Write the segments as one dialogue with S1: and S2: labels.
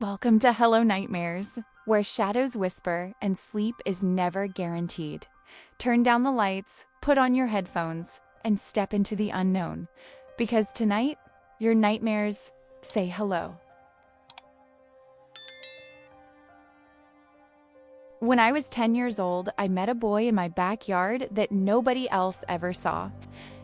S1: Welcome to Hello Nightmares, where shadows whisper and sleep is never guaranteed. Turn down the lights, put on your headphones, and step into the unknown, because tonight, your nightmares say hello. When I was 10 years old, I met a boy in my backyard that nobody else ever saw.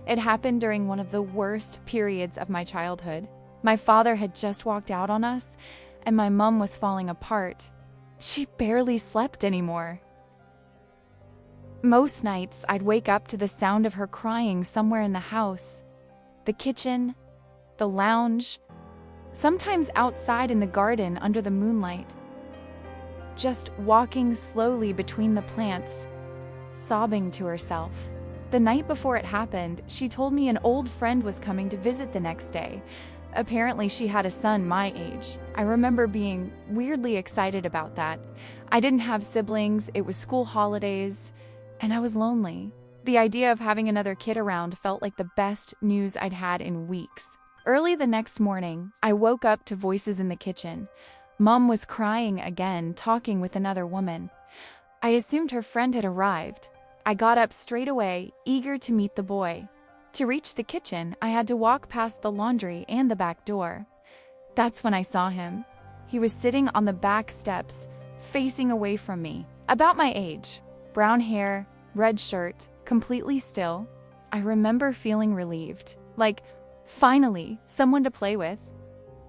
S1: It happened during one of the worst periods of my childhood. My father had just walked out on us, and my mom was falling apart. She barely slept anymore. Most nights, I'd wake up to the sound of her crying somewhere in the house. The kitchen, the lounge, sometimes outside in the garden under the moonlight. Just walking slowly between the plants, sobbing to herself. The night before it happened, she told me an old friend was coming to visit the next day. Apparently, she had a son my age. I remember being weirdly excited about that. I didn't have siblings, it was school holidays, and I was lonely. The idea of having another kid around felt like the best news I'd had in weeks. Early the next morning, I woke up to voices in the kitchen. Mom was crying again, talking with another woman. I assumed her friend had arrived. I got up straight away, eager to meet the boy. To reach the kitchen, I had to walk past the laundry and the back door. That's when I saw him. He was sitting on the back steps, facing away from me. About my age, brown hair, red shirt, completely still. I remember feeling relieved, like, finally, someone to play with.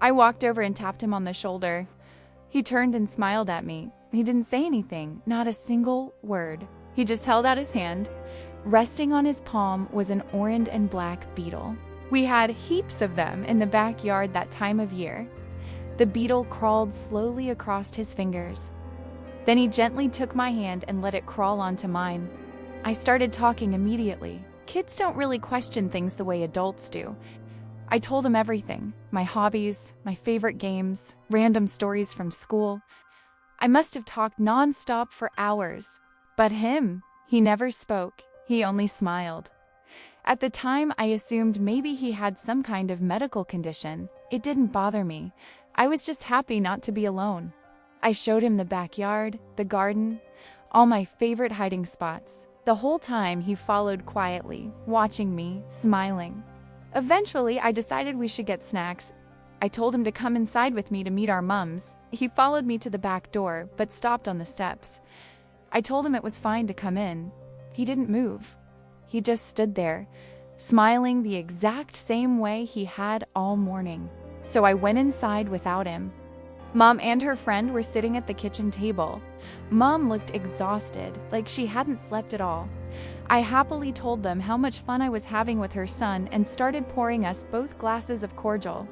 S1: I walked over and tapped him on the shoulder. He turned and smiled at me. He didn't say anything, not a single word. He just held out his hand. Resting on his palm was an orange and black beetle. We had heaps of them in the backyard that time of year. The beetle crawled slowly across his fingers. Then he gently took my hand and let it crawl onto mine. I started talking immediately. Kids don't really question things the way adults do. I told him everything, my hobbies, my favorite games, random stories from school. I must have talked nonstop for hours. But him, he never spoke. He only smiled. At the time, I assumed maybe he had some kind of medical condition. It didn't bother me. I was just happy not to be alone. I showed him the backyard, the garden, all my favorite hiding spots. The whole time, he followed quietly, watching me, smiling. Eventually, I decided we should get snacks. I told him to come inside with me to meet our mums. He followed me to the back door, but stopped on the steps. I told him it was fine to come in. He didn't move. He just stood there, smiling the exact same way he had all morning. So I went inside without him. Mom and her friend were sitting at the kitchen table. Mom looked exhausted, like she hadn't slept at all. I happily told them how much fun I was having with her son and started pouring us both glasses of cordial.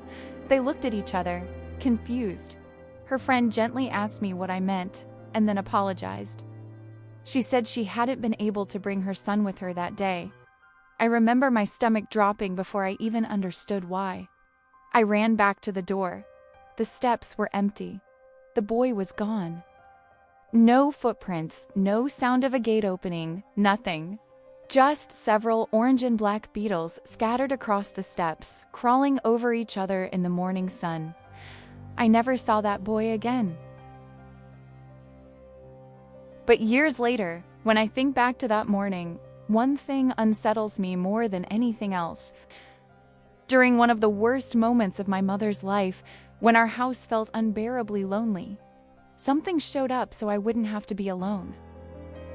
S1: They looked at each other, confused. Her friend gently asked me what I meant, and then apologized. She said she hadn't been able to bring her son with her that day. I remember my stomach dropping before I even understood why. I ran back to the door. The steps were empty. The boy was gone. No footprints, no sound of a gate opening, nothing. Just several orange and black beetles scattered across the steps, crawling over each other in the morning sun. I never saw that boy again. But years later, when I think back to that morning, one thing unsettles me more than anything else. During one of the worst moments of my mother's life, when our house felt unbearably lonely, something showed up so I wouldn't have to be alone.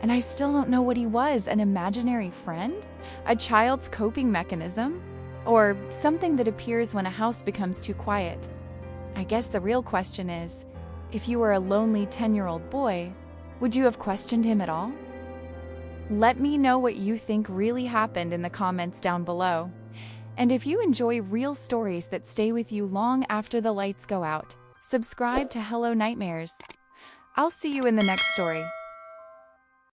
S1: And I still don't know what he was, an imaginary friend? A child's coping mechanism? Or something that appears when a house becomes too quiet? I guess the real question is, if you were a lonely 10-year-old boy, would you have questioned him at all? Let me know what you think really happened in the comments down below. And if you enjoy real stories that stay with you long after the lights go out, subscribe to Hello Nightmares. I'll see you in the next story.